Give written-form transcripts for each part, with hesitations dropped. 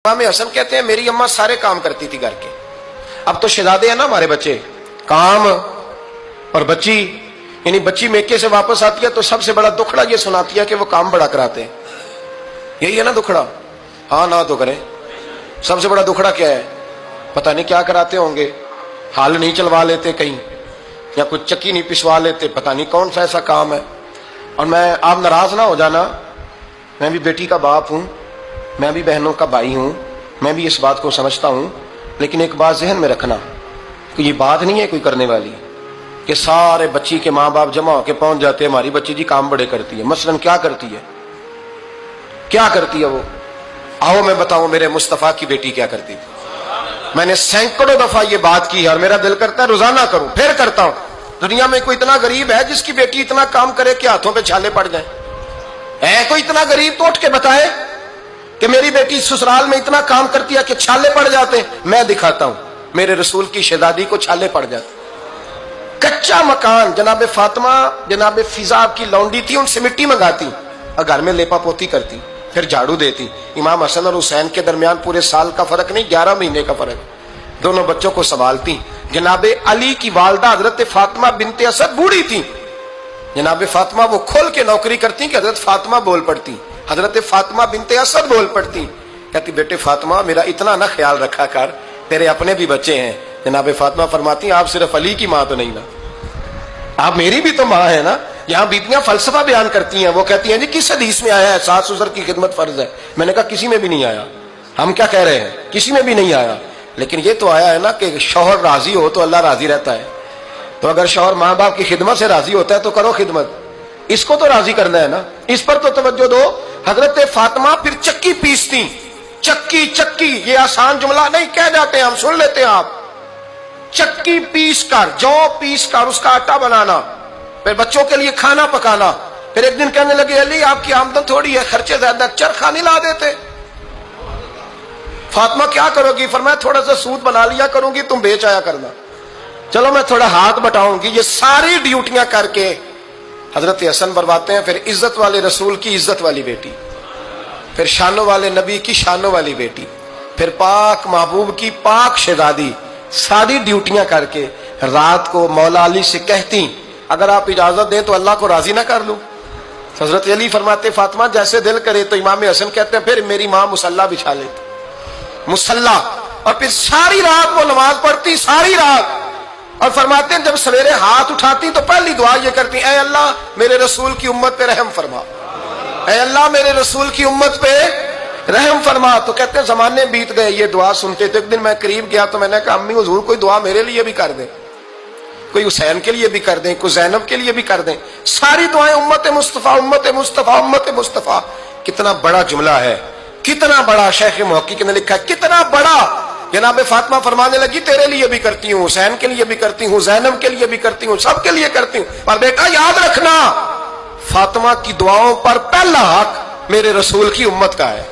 इमाम हसन कहते हैं मेरी अम्मा सारे काम करती थी घर के। अब तो शहजादे हैं ना हमारे बच्चे, काम और बच्ची, यानी बच्ची मेके से वापस आती है तो सबसे बड़ा दुखड़ा ये सुनाती है कि वो काम बड़ा कराते हैं। यही है ना दुखड़ा? हाँ ना तो करें। सबसे बड़ा दुखड़ा क्या है? पता नहीं क्या कराते होंगे, हाल नहीं चलवा लेते कहीं, या कुछ चक्की नहीं पिसवा लेते, पता नहीं कौन सा ऐसा काम है। और मैं, आप नाराज ना हो जाना, मैं भी बेटी का बाप हूं, मैं भी बहनों का भाई हूं, मैं भी इस बात को समझता हूं, लेकिन एक बात जहन में रखना कि ये बात नहीं है कोई करने वाली कि सारे बच्ची के माँ बाप जमा होकर पहुंच जाते हैं हमारी बच्ची जी काम बड़े करती है। मसलन क्या करती है, क्या करती है वो? आओ मैं बताऊं मेरे मुस्तफा की बेटी क्या करती थी। मैंने सैकड़ों दफा ये बात की है और मेरा दिल करता है रोजाना करूं, फिर करता हूं। दुनिया में कोई इतना गरीब है जिसकी बेटी इतना काम करे कि हाथों पे छाले पड़ जाए? है कोई इतना गरीब तो उठ के बताए कि मेरी बेटी ससुराल में इतना काम करती है कि छाले पड़ जाते हैं। मैं दिखाता हूं, मेरे रसूल की शहजादी को छाले पड़ जाते। कच्चा मकान, जनाबे फातिमा जनाबे फिजा की लौंडी थी, उनसे मिट्टी मंगाती और घर में लेपा पोती करती, फिर झाड़ू देती। इमाम हसन और हुसैन के दरमियान पूरे साल का फर्क नहीं, 11 महीने का फर्क। दोनों बच्चों को संभालती। जनाबे अली की वालदा हजरत फातिमा बिनते असद बूढ़ी थी। जनाबे फातिमा वो खोल के नौकरी करती कि हजरत फातिमा बोल पड़ती, हजरत फातिमा बिनते असद बोल पड़ती। कहती बेटे फातिमा मेरा इतना ना ख्याल रखा कर, तेरे अपने भी बच्चे हैं। जनाबे फातिमा फरमाती आप सिर्फ अली की माँ तो नहीं ना, आप मेरी भी तो माँ है ना। यहाँ बीबियां फलसफा बयान करती हैं, वो कहती हैं जी किस हदीस में आया है सास ससुर की खिदमत फर्ज है? मैंने कहा किसी में भी नहीं आया। हम क्या कह रहे हैं, किसी में भी नहीं आया, लेकिन ये तो आया है ना कि शौहर राजी हो तो अल्लाह राजी रहता है। तो अगर शौहर माँ बाप की खिदमत से राजी होता है तो करो खिदमत, इसको तो राजी करना है ना, इस पर तो तवज्जो दो। हजरत फातिमा फिर चक्की पीसती। चक्की चक्की ये आसान जुमला नहीं कह जाते हम, सुन लेते हैं आप। चक्की पीस कर, जौ पीस कर उसका आटा बनाना, फिर बच्चों के लिए खाना पकाना। फिर एक दिन कहने लगे अली आपकी आमदन थोड़ी है, खर्चे ज्यादा, चरखा नहीं ला देते। फातिमा क्या करोगी? फरमाया थोड़ा सा सूद बना लिया करूंगी, तुम बेच आया करना। चलो मैं थोड़ा हाथ बटाऊंगी। ये सारी ड्यूटियां करके हजरत हसन बरवाते हैं। फिर इज्जत वाले रसूल की इज्जत वाली बेटी, फिर शानों वाले नबी की शानों वाली बेटी, फिर पाक महबूब की पाक शहजादी, सारी ड्यूटियां करके रात को मौला अली से कहती अगर आप इजाजत दें तो अल्लाह को राजी ना कर लूं। हजरत अली फरमाते फातिमा जैसे दिल करे। तो इमाम हसन कहते हैं फिर मेरी माँ मुसल्ला बिछा लेती, मुसल्ला, और फिर सारी रात वो नमाज पढ़ती, सारी रात। और फरमाते हैं जब सवेरे हाथ उठाती तो पहली दुआ ये करती ऐ अल्लाह मेरे रसूल की उम्मत पे रहम फरमा, ऐ अल्लाह मेरे रसूल की उम्मत पे रहम फरमा। तो कहते हैं जमाने बीत गए ये दुआ सुनते। तो एक दिन मैं करीब गया तो मैंने कहा अम्मी हुजूर कोई दुआ मेरे लिए भी कर दें, कोई हुसैन के लिए भी कर दें, कोई ज़ैनब के लिए भी कर दें। सारी दुआएं उम्मत मुस्तफा उम्मत मुस्तफा उम्मत मुस्तफा। कितना बड़ा जुमला है, कितना बड़ा शेख मुहक्किक ने लिखा है, कितना बड़ा। जनाबे फातिमा फरमाने लगी तेरे लिए भी करती हूँ, हुसैन के लिए भी करती हूँ, ज़ैनब के लिए भी करती हूँ, सबके लिए करती हूँ। और बेटा याद रखना फातिमा की दुआओं पर पहला हक मेरे रसूल की उम्मत का है।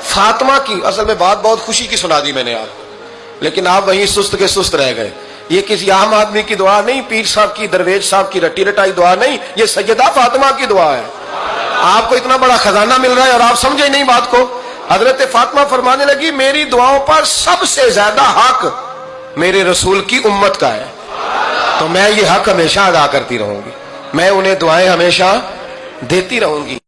फातिमा की असल में बात बहुत खुशी की सुना दी मैंने आपको, लेकिन आप वहीं सुस्त के सुस्त रह गए। ये किसी आम आदमी की दुआ नहीं, पीर साहब की दरवेश साहब की रटी रटाई दुआ नहीं, ये सैयदा फातिमा की दुआ है। आपको इतना बड़ा खजाना मिल रहा है और आप समझे नहीं बात को। हजरत फातिमा फरमाने लगी मेरी दुआओं पर सबसे ज्यादा हक मेरे रसूल की उम्मत का है, तो मैं ये हक हमेशा अदा करती रहूंगी, मैं उन्हें दुआएं हमेशा देती रहूंगी।